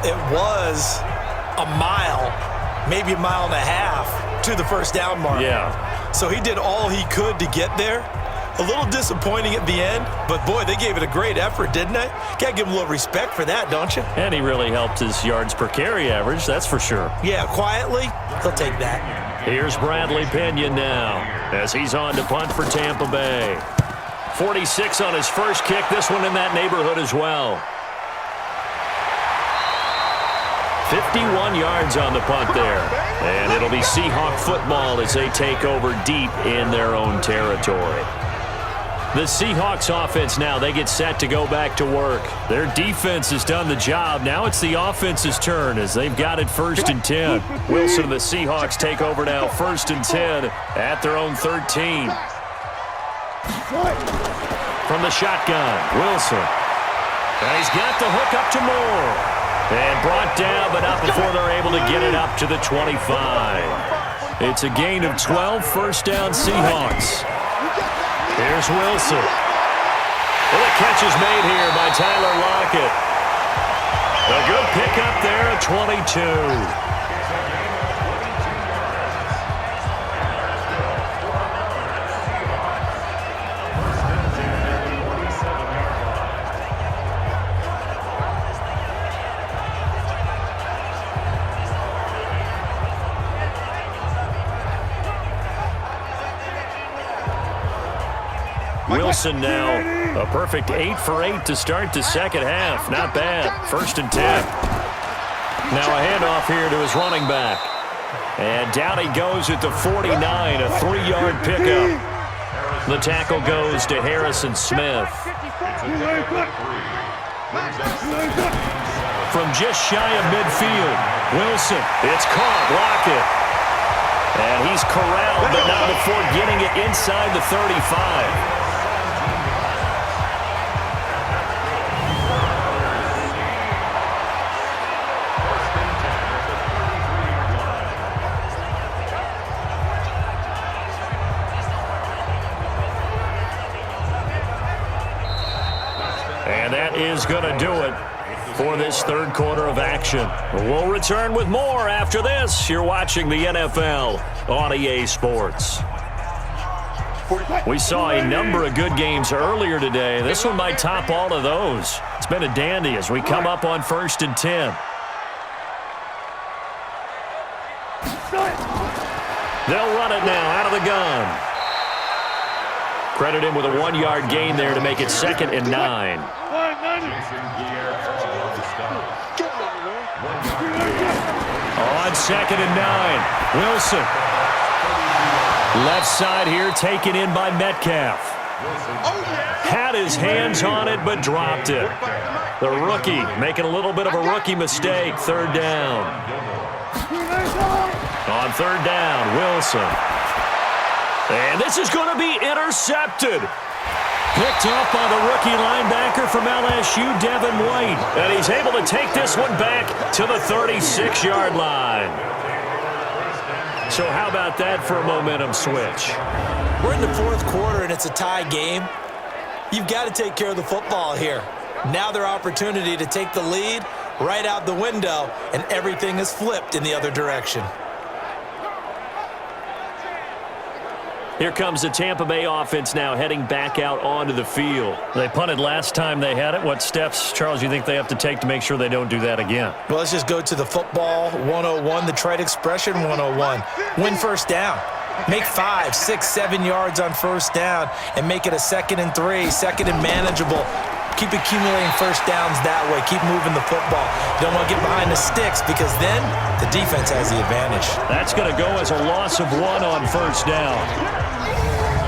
it was a mile, maybe a mile and a half to the first down mark. Yeah. So he did all he could to get there. A little disappointing at the end, but boy, they gave it a great effort, didn't they? Got to give him a little respect for that, don't you? And he really helped his yards per carry average, that's for sure. Yeah, quietly, he'll take that. Here's Bradley Pinion now as he's on to punt for Tampa Bay. 46 on his first kick, this one in that neighborhood as well. 51 yards on the punt there. And it'll be Seahawk football as they take over deep in their own territory. The Seahawks offense now, they get set to go back to work. Their defense has done the job. Now it's the offense's turn as they've got it 1st and 10. Wilson and the Seahawks take over now 1st and 10 at their own 13. From the shotgun, Wilson. And he's got the hook up to Moore. And brought down, but not before they're able to get it up to the 25. It's a gain of 12, first down Seahawks. Here's Wilson. Well, the catch is made here by Tyler Lockett. A good pickup there at 22. Wilson now, a perfect 8 for 8 to start the second half. Not bad. 1st and 10. Now a handoff here to his running back. And down he goes at the 49, a 3-yard pickup. The tackle goes to Harrison Smith. From just shy of midfield, Wilson, it's caught, Lockett. And he's corralled, but not before getting it inside the 35. And that is going to do it for this third quarter of action. We'll return with more after this. You're watching the NFL on EA Sports. We saw a number of good games earlier today. This one might top all of those. It's been a dandy as we come up on 1st and 10. They'll run it now out of the gun. Credit him with a 1-yard gain there to make it 2nd and 9. On 2nd and 9, Wilson. Left side here taken in by Metcalf. Had his hands on it but dropped it. The rookie making a little bit of a rookie mistake. 3rd down. On 3rd down, Wilson. And this is going to be intercepted. Picked up by the rookie linebacker from LSU, Devin White. And he's able to take this one back to the 36-yard line. So how about that for a momentum switch? We're in the 4th quarter, and it's a tie game. You've got to take care of the football here. Now their opportunity to take the lead right out the window, and everything is flipped in the other direction. Here comes the Tampa Bay offense now heading back out onto the field. They punted last time they had it. What steps, Charles, you think they have to take to make sure they don't do that again? Well, let's just go to the football 101, the trite expression 101. Win first down. Make 5, 6, 7 yards on first down and make it a 2nd and 3, 2nd and manageable. Keep accumulating first downs that way. Keep moving the football. You don't want to get behind the sticks because then the defense has the advantage. That's going to go as a loss of 1 on first down.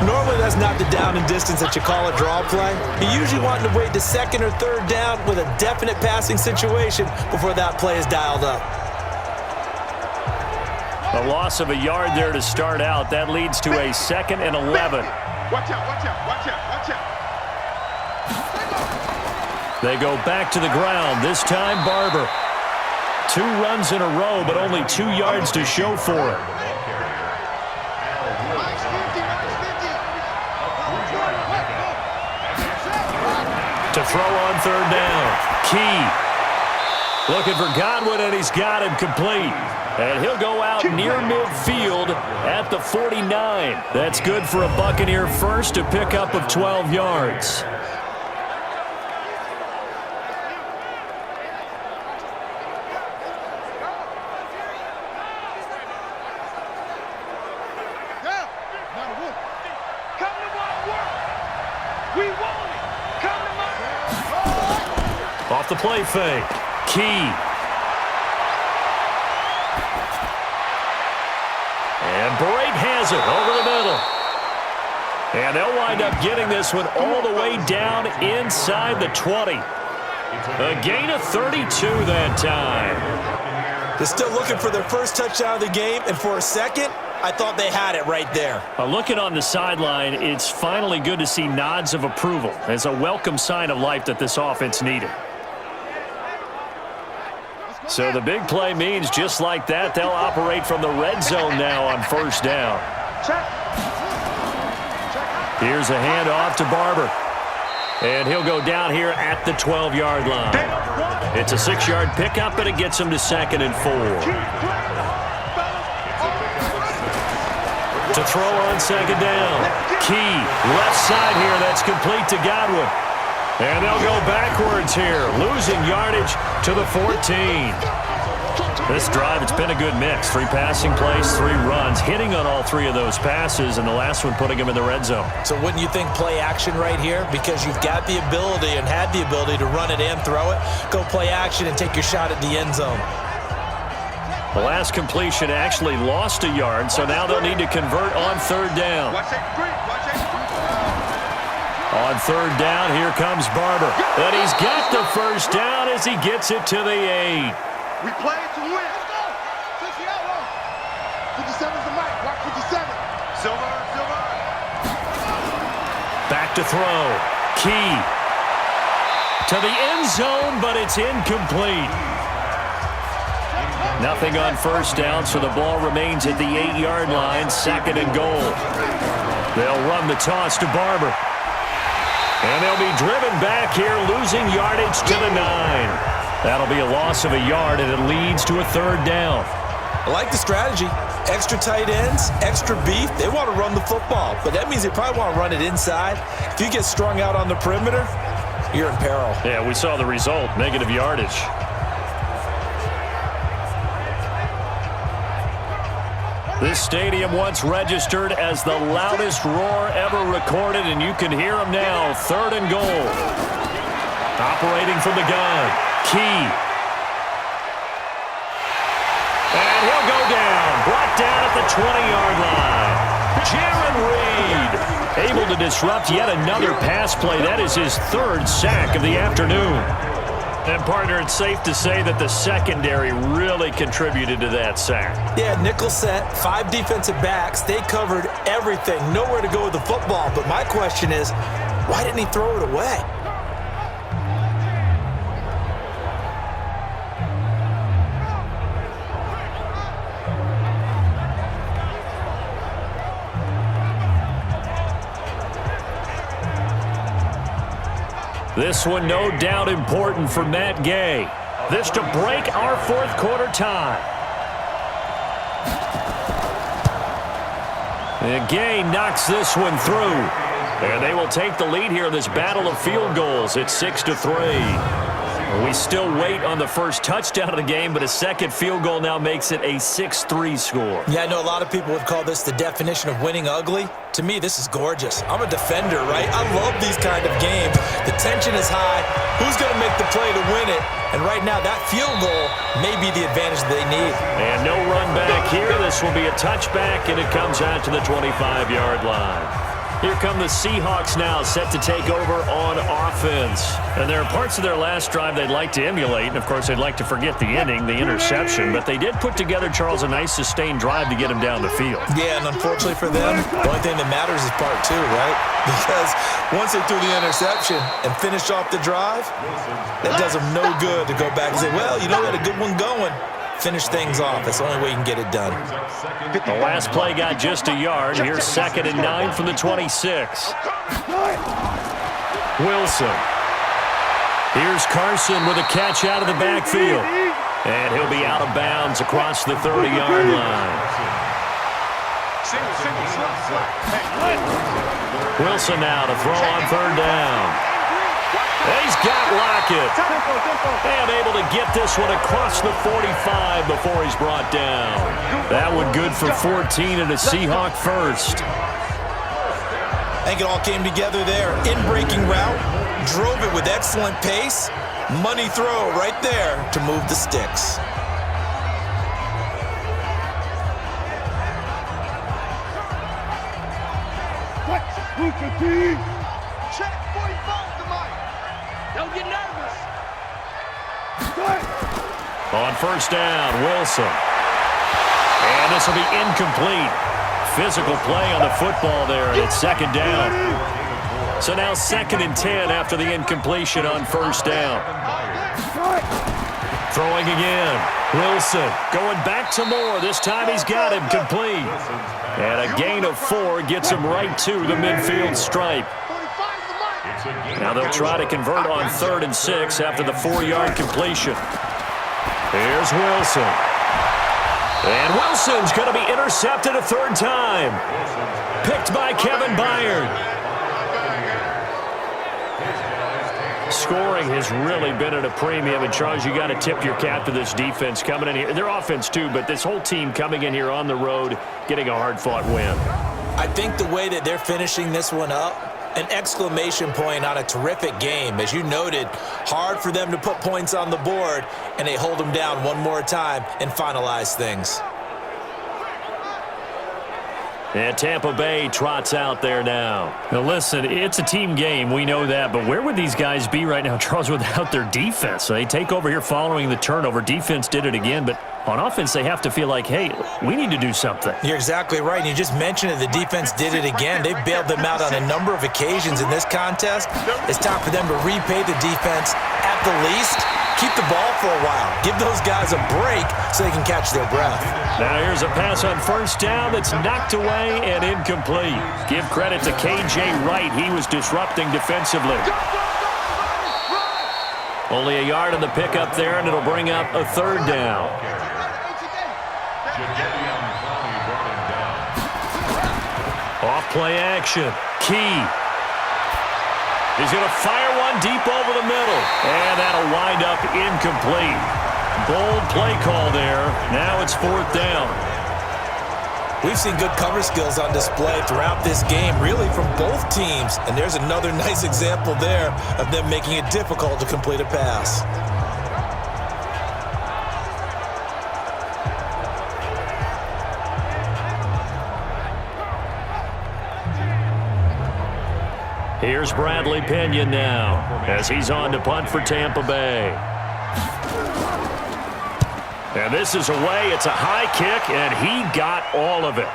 Normally that's not the down and distance that you call a draw play. You usually want to wait to 2nd or 3rd down with a definite passing situation before that play is dialed up. A loss of a yard there to start out. That leads to a 2nd and 11. Watch out, watch out, watch out, watch out. They go back to the ground. This time, Barber. 2 runs in a row, but only 2 yards to show for it. To throw on 3rd down. Key. Looking for Godwin, and he's got him complete. And he'll go out near midfield at the 49. That's good for a Buccaneer first, a pickup of 12 yards. Off the play fake. Key. And Brate has it over the middle. And they'll wind up getting this one all the way down inside the 20. A gain of 32 that time. They're still looking for their first touchdown of the game, and for a second, I thought they had it right there. Looking on the sideline, it's finally good to see nods of approval as a welcome sign of life that this offense needed. So the big play means just like that, they'll operate from the red zone now on first down. Here's a handoff to Barber. And he'll go down here at the 12-yard line. It's a 6-yard pickup, but it gets him to 2nd and 4. To throw on 2nd down. Key, left side here, that's complete to Godwin. And they'll go backwards here, losing yardage to the 14. This drive, it's been a good mix. 3 passing plays, 3 runs, hitting on all 3 of those passes, and the last one putting him in the red zone. So wouldn't you think play action right here? Because you've got the ability and had the ability to run it and throw it. Go play action and take your shot at the end zone. The last completion actually lost a yard, so now they'll need to convert on 3rd down. On 3rd down, here comes Barber. And he's got the first down as he gets it to the 8. We play it to win. 57's the mic. Watch 57. Silver. Back to throw. Key. To the end zone, but it's incomplete. Nothing on first down, so the ball remains at the 8-yard line, 2nd and goal. They'll run the toss to Barber. And they'll be driven back here, losing yardage to the 9. That'll be a loss of a yard, and it leads to a 3rd down. I like the strategy. Extra tight ends, extra beef. They want to run the football, but that means they probably want to run it inside. If you get strung out on the perimeter, you're in peril. Yeah, we saw the result, negative yardage. This stadium once registered as the loudest roar ever recorded, and you can hear them now. 3rd and goal. Operating from the gun. Key. And he'll go down. Brought down at the 20-yard line. Jaron Reed able to disrupt yet another pass play. That is his 3rd sack of the afternoon. And, partner, it's safe to say that the secondary really contributed to that sack. Yeah, nickel set, 5 defensive backs. They covered everything. Nowhere to go with the football. But my question is, why didn't he throw it away? This one no doubt important for Matt Gay. This to break our 4th quarter tie. And Gay knocks this one through. And they will take the lead here in this battle of field goals. It's 6-3. We still wait on the first touchdown of the game, but a second field goal now makes it a 6-3 score. Yeah, I know a lot of people would call this the definition of winning ugly. To me, this is gorgeous. I'm a defender, right? I love these kind of games. The tension is high. Who's going to make the play to win it? And right now, that field goal may be the advantage they need. And no run back here. This will be a touchback, and it comes out to the 25-yard line. Here come the Seahawks now, set to take over on offense. And there are parts of their last drive they'd like to emulate. And, of course, they'd like to forget the ending, the interception. But they did put together, Charles, a nice sustained drive to get him down the field. Yeah, and unfortunately for them, the only thing that matters is part 2, right? Because once they threw the interception and finished off the drive, that does them no good to go back and say, well, you know, we had a good one going. Finish things off. That's the only way you can get it done. The last play got just a yard. Here's 2nd and 9 from the 26. Wilson. Here's Carson with a catch out of the backfield. And he'll be out of bounds across the 30-yard line. Wilson now to throw on third down. He's got Lockett. And able to get this one across the 45 before he's brought down. That one good for 14 and a Seahawk first. I think it all came together there. In-breaking route, drove it with excellent pace. Money throw right there to move the sticks. Check 45 to Mike. Don't get nervous. On first down, Wilson. And this will be incomplete. Physical play on the football there, and it's second down. So now 2nd and 10 after the incompletion on first down. Throwing again. Wilson going back to Moore. This time he's got him complete. And a gain of 4 gets him right to the midfield stripe. Now they'll try to convert on 3rd and 6 after the 4-yard completion. Here's Wilson. And Wilson's going to be intercepted a 3rd time. Picked by Kevin Byard. Scoring has really been at a premium. And, Charles, you got to tip your cap to this defense coming in here. Their offense, too, but this whole team coming in here on the road, getting a hard-fought win. I think the way that they're finishing this one up, an exclamation point on a terrific game. As you noted, hard for them to put points on the board, and they hold them down one more time and finalize things. And Tampa Bay trots out there now. Now, listen, it's a team game. We know that. But where would these guys be right now, Charles, without their defense? So they take over here following the turnover. Defense did it again. But on offense, they have to feel like, hey, we need to do something. You're exactly right. And you just mentioned it. The defense did it again. They bailed them out on a number of occasions in this contest. It's time for them to repay the defense at the least. Keep the ball for a while. Give those guys a break so they can catch their breath. Now here's a pass on first down that's knocked away and incomplete. Give credit to K.J. Wright. He was disrupting defensively. Only a yard on the pickup there, and it'll bring up a 3rd down. Off play action. Key. He's going to fire one deep over the middle. And that'll wind up incomplete. Bold play call there. Now it's 4th down. We've seen good cover skills on display throughout this game, really from both teams. And there's another nice example there of them making it difficult to complete a pass. Here's Bradley Pinion now as he's on to punt for Tampa Bay. And this is away. It's a high kick, and he got all of it.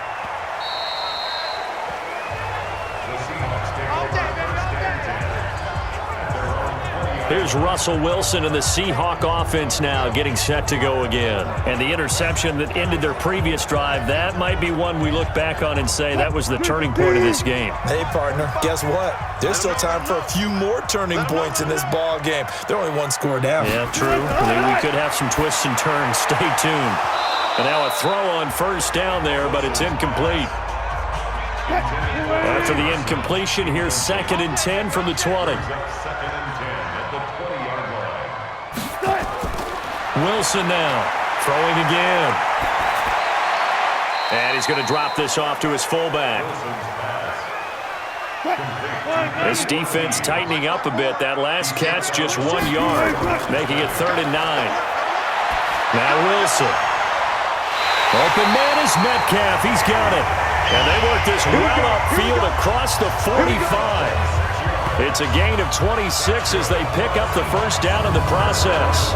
Here's Russell Wilson and the Seahawk offense now getting set to go again. And the interception that ended their previous drive, that might be one we look back on and say that was the turning point of this game. Hey, partner, guess what? There's still time for a few more turning points in this ball game. They're only 1 score down. Yeah, true. We could have some twists and turns. Stay tuned. And now a throw on first down there, but it's incomplete. After the incompletion, here's 2nd and 10 from the 20. Wilson now, throwing again. And he's going to drop this off to his fullback. This defense tightening up a bit. That last catch just 1 yard, making it 3rd and 9. Now Wilson. Open man is Metcalf. He's got it. And they work this well upfield across the 45. It's a gain of 26 as they pick up the first down in the process.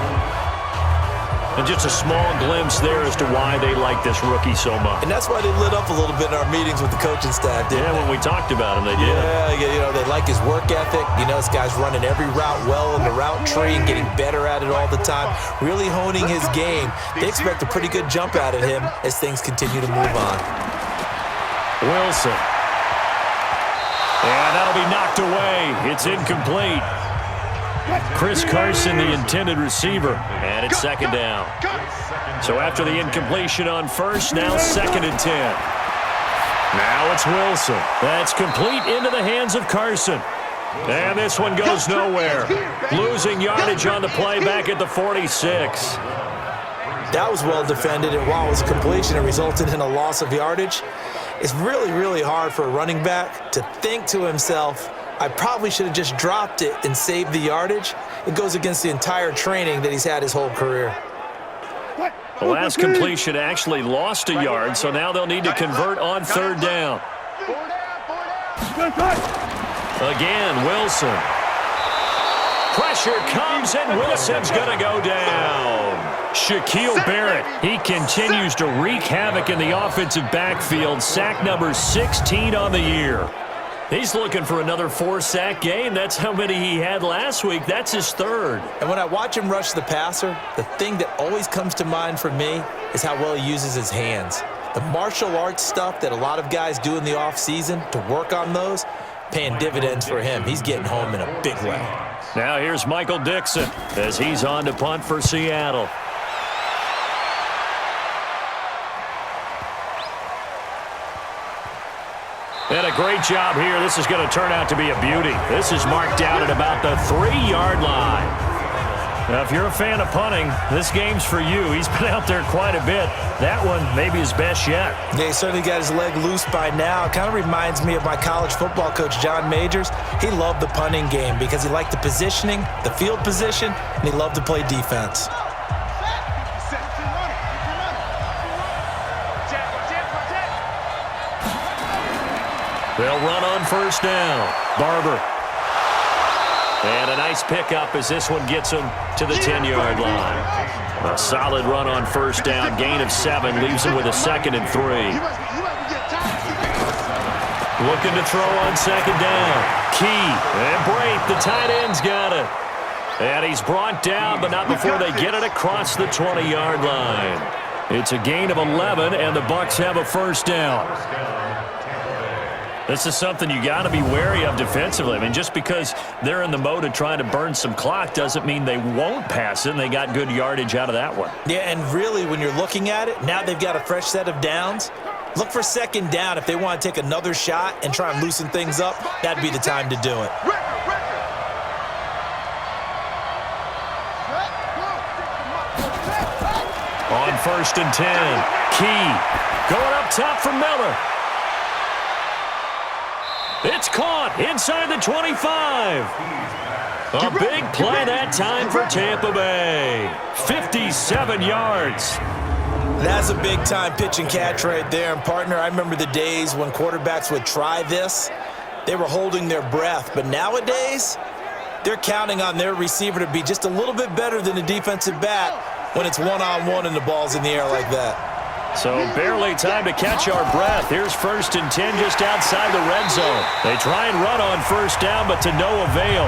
And just a small glimpse there as to why they like this rookie so much. And that's why they lit up a little bit in our meetings with the coaching staff, didn't they? When we talked about him, they did. Yeah, they like his work ethic. You know, this guy's running every route well in the route tree and getting better at it all the time, really honing his game. They expect a pretty good jump out of him as things continue to move on. Wilson. And that'll be knocked away. It's incomplete. Chris Carson, the intended receiver, and it's second down. So after the incompletion on first, now 2nd and 10. Now it's Wilson. That's complete into the hands of Carson. And this one goes nowhere. Losing yardage on the play back at the 46. That was well defended, and while it was a completion, it resulted in a loss of yardage. It's really, really hard for a running back to think to himself, I probably should have just dropped it and saved the yardage. It goes against the entire training that he's had his whole career. The last completion actually lost a yard, so now they'll need to convert on 3rd down. Again, Wilson. Pressure comes, and Wilson's going to go down. Shaquille Barrett, he continues to wreak havoc in the offensive backfield. Sack number 16 on the year. He's looking for another 4-sack game. That's how many he had last week. That's his 3rd. And when I watch him rush the passer, the thing that always comes to mind for me is how well he uses his hands. The martial arts stuff that a lot of guys do in the offseason to work on those, paying dividends for him. He's getting home in a big way. Now here's Michael Dixon as he's on to punt for Seattle. And a great job here. This is going to turn out to be a beauty. This is marked out at about the 3-yard line. Now, if you're a fan of punting, this game's for you. He's been out there quite a bit. That one maybe his best yet. Yeah, he certainly got his leg loose by now. It kind of reminds me of my college football coach, John Majors. He loved the punting game because he liked the positioning, the field position, and he loved to play defense. They'll run on 1st down. Barber. And a nice pickup as this one gets him to the 10-yard line. A solid run on 1st down. Gain of 7 leaves him with a 2nd and 3. Looking to throw on 2nd down. Key. And Braith, the tight end's got it. And he's brought down, but not before they get it across the 20-yard line. It's a gain of 11, and the Bucs have a 1st down. This is something you got to be wary of defensively. I mean, just because they're in the mode of trying to burn some clock doesn't mean they won't pass it, and they got good yardage out of that one. Yeah, and really, when you're looking at it, now they've got a fresh set of downs. Look for 2nd down. If they want to take another shot and try and loosen things up, that'd be the time to do it. On 1st and 10, Key going up top for Miller. It's caught inside the 25. A big play that time for Tampa Bay. 57 yards. That's a big-time pitch and catch right there. And, partner, I remember the days when quarterbacks would try this. They were holding their breath. But nowadays, they're counting on their receiver to be just a little bit better than the defensive back when it's one-on-one and the ball's in the air like that. So barely time to catch our breath. Here's 1st and 10 just outside the red zone. They try and run on 1st down, but to no avail.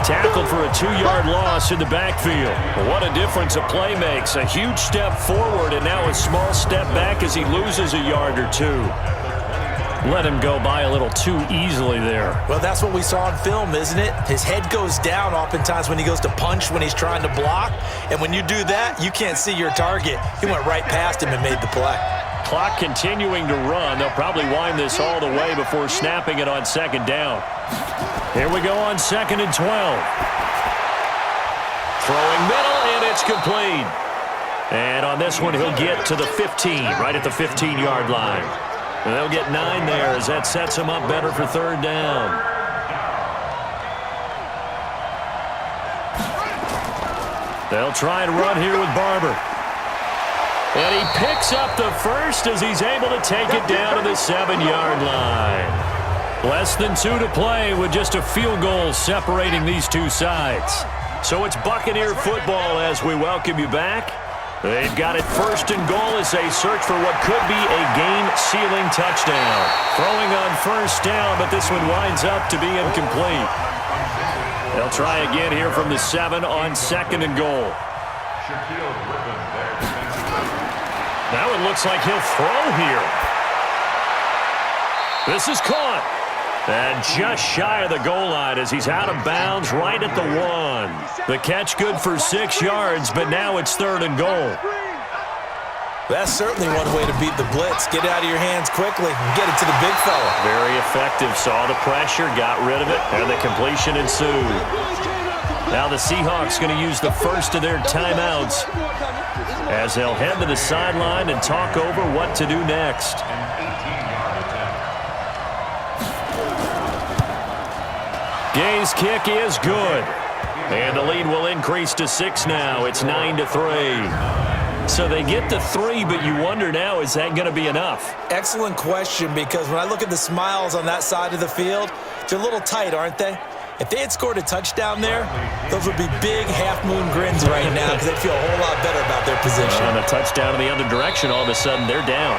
Tackled for a 2-yard loss in the backfield. What a difference a play makes. A huge step forward and now a small step back as he loses a yard or 2. Let him go by a little too easily there. Well, that's what we saw on film, isn't it? His head goes down oftentimes when he goes to punch when he's trying to block. And when you do that, you can't see your target. He went right past him and made the play. Clock continuing to run. They'll probably wind this all the way before snapping it on 2nd down. Here we go on 2nd and 12. Throwing middle, and it's complete. And on this one, he'll get to the 15, right at the 15-yard line. And they'll get 9 there as that sets him up better for 3rd down. They'll try and run here with Barber. And he picks up the 1st as he's able to take it down to the 7-yard line. Less than 2 to play with just a field goal separating these two sides. So it's Buccaneer football as we welcome you back. They've got it 1st and goal as they search for what could be a game-sealing touchdown. Throwing on 1st down, but this one winds up to be incomplete. They'll try again here from the 7 on 2nd and goal. Now it looks like he'll throw here. This is caught. And just shy of the goal line as he's out of bounds right at the 1. The catch good for 6 yards, but now it's 3rd and goal. That's certainly one way to beat the blitz. Get it out of your hands quickly and get it to the big fella. Very effective. Saw the pressure, got rid of it, and the completion ensued. Now the Seahawks going to use the first of their timeouts as they'll head to the sideline and talk over what to do next. Gay's kick is good. And the lead will increase to 6 now. It's 9-3. So they get to 3, but you wonder now, is that going to be enough? Excellent question, because when I look at the smiles on that side of the field, they're a little tight, aren't they? If they had scored a touchdown there, those would be big half-moon grins right now because they'd feel a whole lot better about their position. And a touchdown in the other direction, all of a sudden they're down.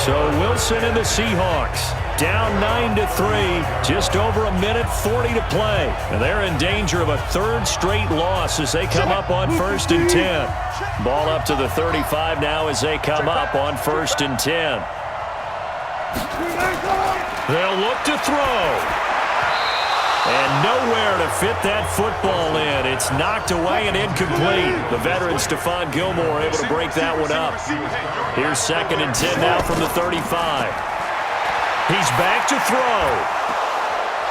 So Wilson and the Seahawks down 9-3, just over 1:40 to play. And they're in danger of a 3rd straight loss as they come up on 1st and 10. Ball up to the 35 now as they come up on 1st and 10. They'll look to throw. And nowhere to fit that football in. It's knocked away and incomplete. The veteran Stephon Gilmore able to break that one up. Here's 2nd and 10 now from the 35. He's back to throw.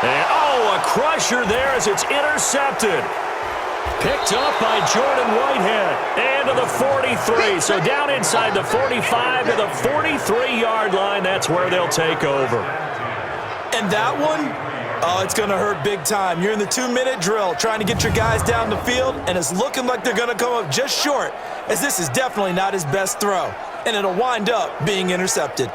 And, a crusher there as it's intercepted. Picked up by Jordan Whitehead. And to the 43. So down inside the 45 to the 43-yard line. That's where they'll take over. And that one, it's going to hurt big time. You're in the 2-minute drill trying to get your guys down the field, and it's looking like they're going to come up just short, as this is definitely not his best throw. And it'll wind up being intercepted.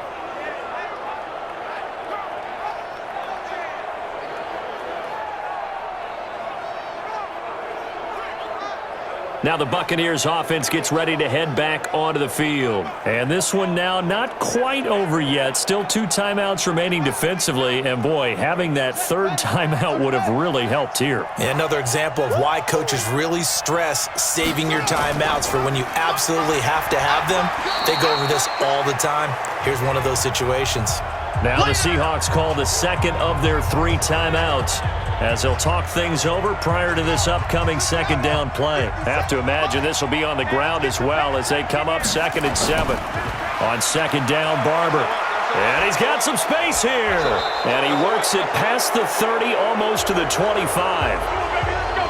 Now the Buccaneers offense gets ready to head back onto the field. And this one now not quite over yet. Still 2 timeouts remaining defensively. And boy, having that 3rd timeout would have really helped here. And another example of why coaches really stress saving your timeouts for when you absolutely have to have them. They go over this all the time. Here's one of those situations. Now the Seahawks call the 2nd of their 3 timeouts as they'll talk things over prior to this upcoming 2nd down play. Have to imagine this will be on the ground as well as they come up 2nd and 7. On 2nd down, Barber. And he's got some space here. And he works it past the 30, almost to the 25.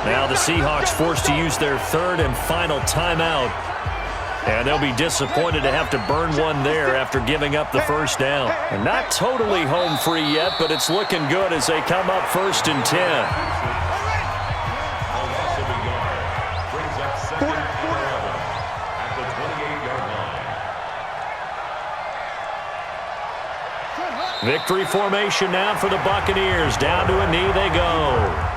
Now the Seahawks forced to use their 3rd and final timeout. And they'll be disappointed to have to burn one there after giving up the 1st down. And not totally home free yet, but it's looking good as they come up 1st and 10. Victory formation now for the Buccaneers. Down to a knee they go.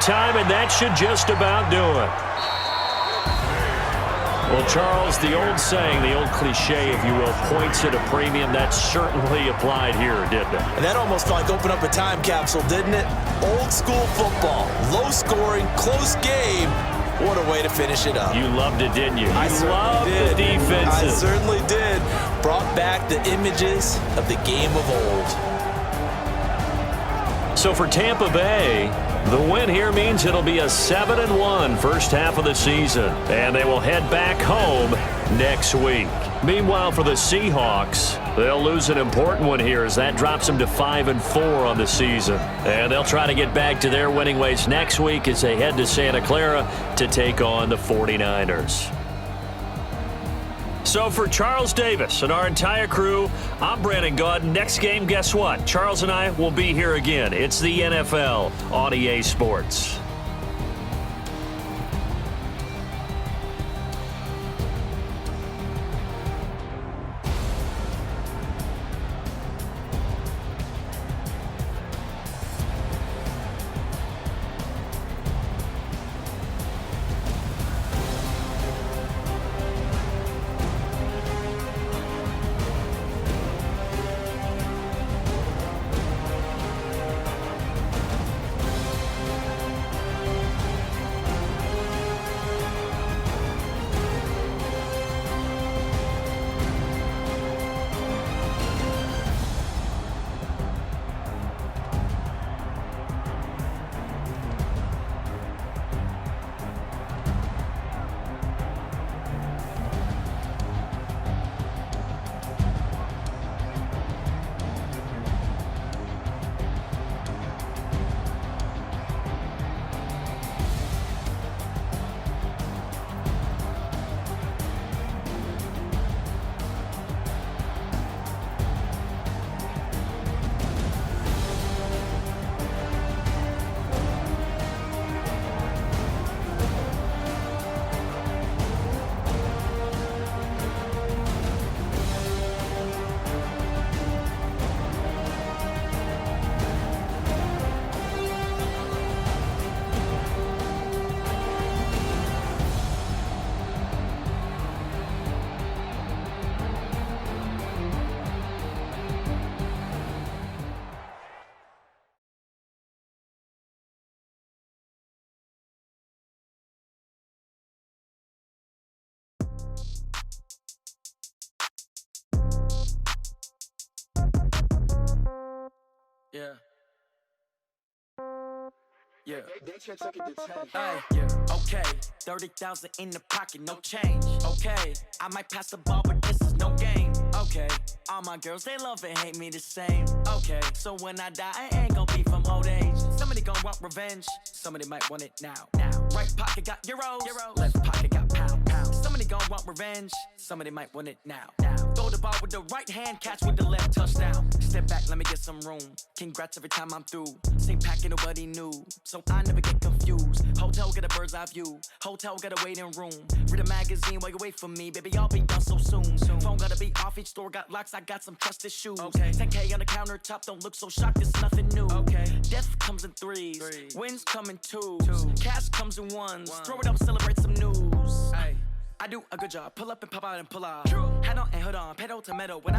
Time, and that should just about do it. Well, Charles, the old saying, the old cliche, if you will, points at a premium, that certainly applied here, didn't it? And that almost like opened up a time capsule, didn't it? Old school football, low scoring, close game. What a way to finish it up. You loved it, didn't you? I loved did. The defenses. I certainly did. Brought back the images of the game of old. So for Tampa Bay, the win here means it'll be a 7-1 first half of the season, and they will head back home next week. Meanwhile, for the Seahawks, they'll lose an important one here as that drops them to 5-4 on the season. And they'll try to get back to their winning ways next week as they head to Santa Clara to take on the 49ers. So for Charles Davis and our entire crew, I'm Brandon Gaudin. Next game, guess what? Charles and I will be here again. It's the NFL on EA Sports. Yeah. Yeah. They took it to 10. Ay, yeah. Okay. 30,000 in the pocket, no change. Okay. I might pass the ball, but this is no game. Okay. All my girls, they love and hate me the same. Okay. So when I die, I ain't gon' be from old age. Somebody gon' want revenge. Somebody might want it now. Right pocket got euros. Left pocket got pounds. Somebody gon' want revenge. Somebody might want it now. Throw the ball with the right hand, catch with the left, touchdown. Step back, let me get some room. Congrats every time I'm through. Same packet, nobody knew, so I never get confused. Hotel got a bird's eye view. Hotel got a waiting room. Read a magazine while you wait for me, baby. I'll be done so soon. Phone gotta be off, each store got locks. I got some trusted shoes. 10K on the countertop, don't look so shocked. It's nothing new. Death comes in threes. Wins come in twos. Cash comes in ones. Throw it up, celebrate some news. I do a good job. Pull up and pop out and pull out. Head on and hood on. Pedal to metal. When I